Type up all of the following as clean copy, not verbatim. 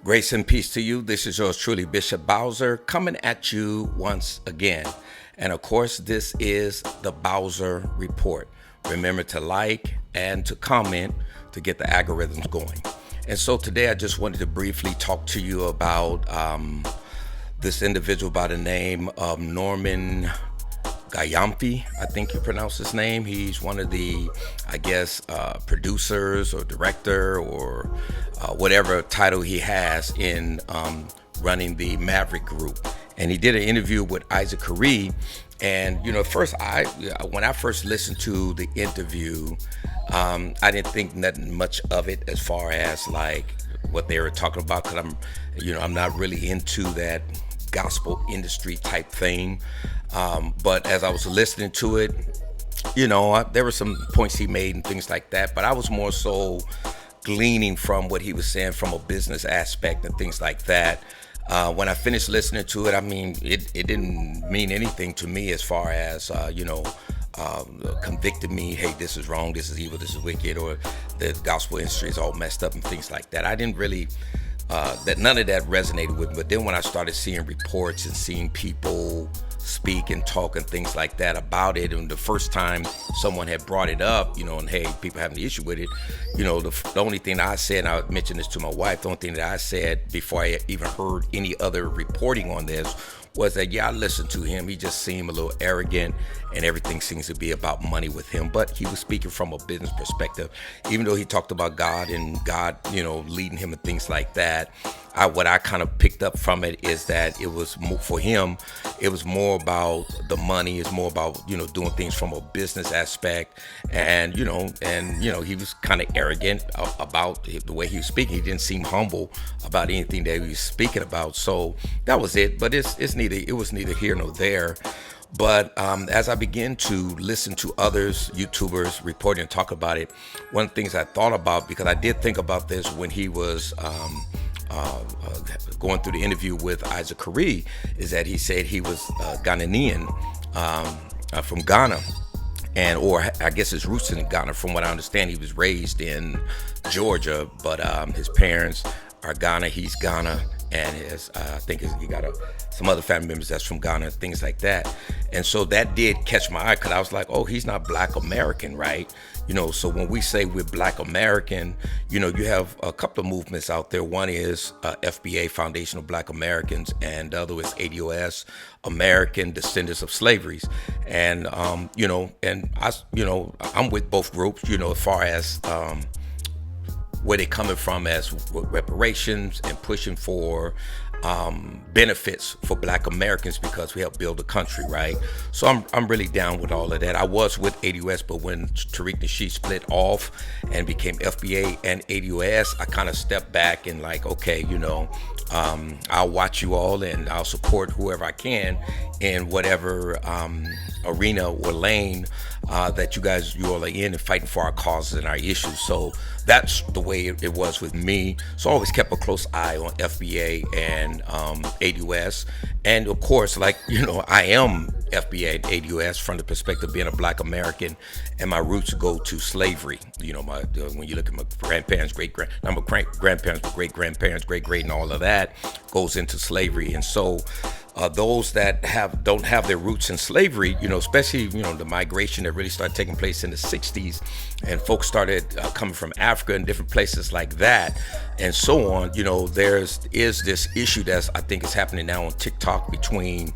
Grace and peace to you. This is yours truly, Bishop Bowser, coming at you once again. And of course, this is the Bowser Report. Remember to like and to comment to get the algorithms going. And so today I just wanted to briefly talk to you about this individual by the name of Norman Gyamfi, I think you pronounce his name. He's one of the, producers or director or whatever title he has in running the Maverick Group. And he did an interview with Isaac Curry. And when I first listened to the interview, I didn't think nothing much of it as far as like what they were talking about, because I'm not really into that gospel industry type thing. But as I was listening to it, there were some points he made and things like that, but I was more so gleaning from what he was saying from a business aspect and things like that. When I finished listening to it, it didn't mean anything to me as far as, convicted me, hey, this is wrong, this is evil, this is wicked, or the gospel industry is all messed up and things like that. I didn't really, none of that resonated with me. But then when I started seeing reports and seeing people speak and talk and things like that about it, and the first time someone had brought it up, and hey, people having the issue with it, the only thing I said, and I mentioned this to my wife, the only thing that I said before I even heard any other reporting on this was that, yeah, I listened to him. He just seemed a little arrogant and everything seems to be about money with him. But he was speaking from a business perspective, even though he talked about God and God, leading him and things like that. What I kind of picked up from it is that it was more, for him, it was more about the money. It's more about, doing things from a business aspect. And, he was kind of arrogant about the way he was speaking. He didn't seem humble about anything that he was speaking about. So that was it. But it was neither here nor there. But as I began to listen to others, YouTubers, reporting and talk about it, one of the things I thought about, because I did think about this when he was going through the interview with Isaac Curry, is that he said he was Ghanaian, from Ghana. Or I guess his roots in Ghana. From what I understand, he was raised in Georgia, but his parents are Ghana. He's Ghana, and he got some other family members that's from Ghana, things like that. And so that did catch my eye, because I was like, oh, he's not Black American, right? So when we say we're Black American, you have a couple of movements out there. One is FBA, Foundation of Black Americans, and the other is ADOS, American Descendants of Slaveries. And I'm with both groups, as far as where they're coming from as reparations and pushing for benefits for Black Americans, because we help build the country, right? So I'm really down with all of that. I was with ADOS, but when Tariq Nasheed split off and became FBA and ADOS, I kind of stepped back and like, okay, I'll watch you all and I'll support whoever I can in whatever arena or lane that you all are in and fighting for our causes and our issues. So that's the way it was with me. So I always kept a close eye on FBA and ADOS. And of course, I am FBA and ADOS from the perspective of being a Black American, and my roots go to slavery. When you look at my grandparents, grandparents, great-grandparents, great, and all of that goes into slavery. And so those that don't have their roots in slavery, especially, the migration that really started taking place in the 60s, and folks started coming from Africa and different places like that, and so on, is this issue that's, I think, is happening now on TikTok between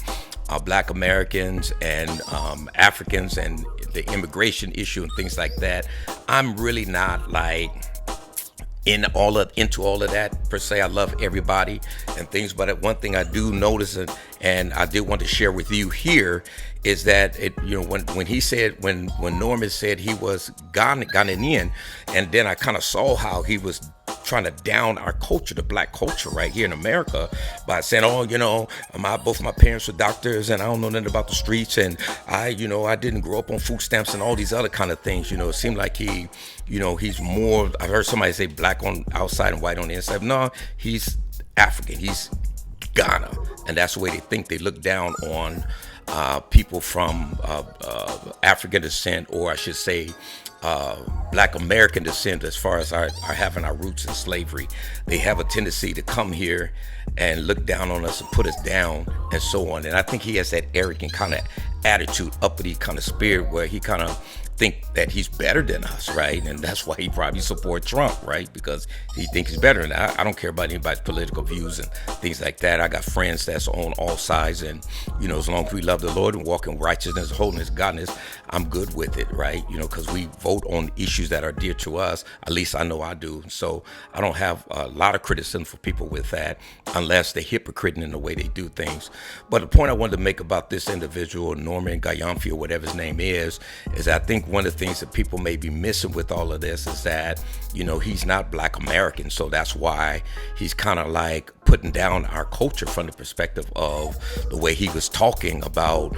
Black Americans and Africans, and the immigration issue and things like that. I'm really not into all of that per se. I love everybody and things, but one thing I do notice, and I did want to share with you here, is that when Norman said he was Ghanaian, and then I kind of saw how he was trying to down our culture, the Black culture right here in America, by saying, both my parents were doctors and I don't know nothing about the streets, and I didn't grow up on food stamps and all these other kind of things. It seemed like he's more, I heard somebody say black on outside and white on the inside. No, he's African, he's Ghana, and that's the way they think. They look down on people from African descent, or I should say Black American descent, as far as our having our roots in slavery, they have a tendency to come here and look down on us and put us down and so on. And I think he has that arrogant kind of attitude, uppity kind of spirit, where he kind of think that he's better than us, right? And that's why he probably support Trump, right? Because he thinks he's better. And I don't care about anybody's political views and things like that. I got friends that's on all sides, and as long as we love the Lord and walk in righteousness, holiness, godliness, I'm good with it, right? Because we vote on issues that are dear to us. At least I know I do. So I don't have a lot of criticism for people with that, unless they're hypocrite in the way they do things. But the point I wanted to make about this individual, Norman Gyamfi, or whatever his name is I think one of the things that people may be missing with all of this is that, he's not Black American. So that's why he's kind of like putting down our culture from the perspective of the way he was talking about,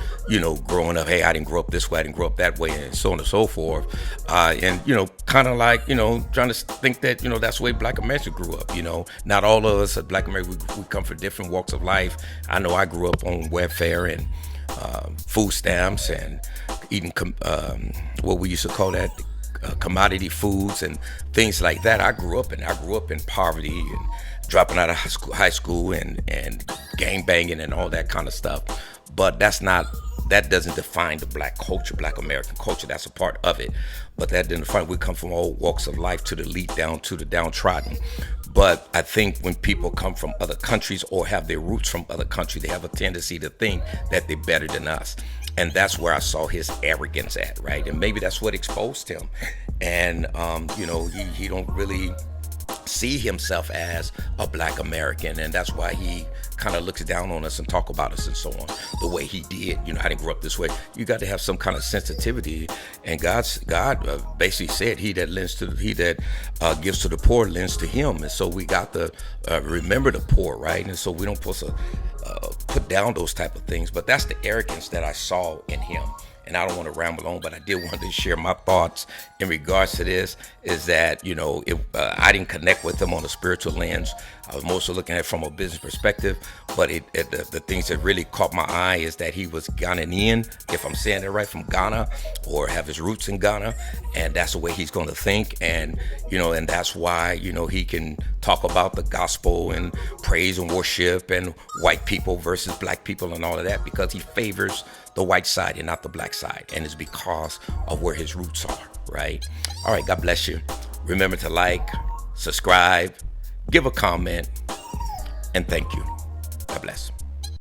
growing up. Hey, I didn't grow up this way, I didn't grow up that way, and so on and so forth. And, kind of like, trying to think that, that's the way Black Americans grew up. Not all of us as Black Americans, we come from different walks of life. I know I grew up on welfare and food stamps and eating what we used to call that commodity foods and things like that. I grew up in poverty and dropping out of high school and gang banging and all that kind of stuff. But that doesn't define the Black culture, Black American culture. That's a part of it, but that doesn't define. We come from all walks of life, to the elite down to the downtrodden. But I think when people come from other countries or have their roots from other countries, they have a tendency to think that they're better than us. And that's where I saw his arrogance at, right? And maybe that's what exposed him. And, he don't really see himself as a Black American, and that's why he kind of looks down on us and talk about us and so on the way he did. I didn't grow up this way. You got to have some kind of sensitivity, and God basically said, he that gives to the poor lends to him. And so we got to remember the poor, right? And so we don't supposed to put down those type of things. But that's the arrogance that I saw in him. And I don't want to ramble on, but I did want to share my thoughts in regards to this, is that, I didn't connect with him on a spiritual lens. I was mostly looking at it from a business perspective, but the things that really caught my eye is that he was Ghanaian, if I'm saying that right, from Ghana, or have his roots in Ghana, and that's the way he's going to think. And, and that's why, he can talk about the gospel and praise and worship and white people versus Black people and all of that, because he favors the white side and not the Black side, and it's because of where his roots are, right? All right, God bless you. Remember to like, subscribe, give a comment, and thank you. God bless.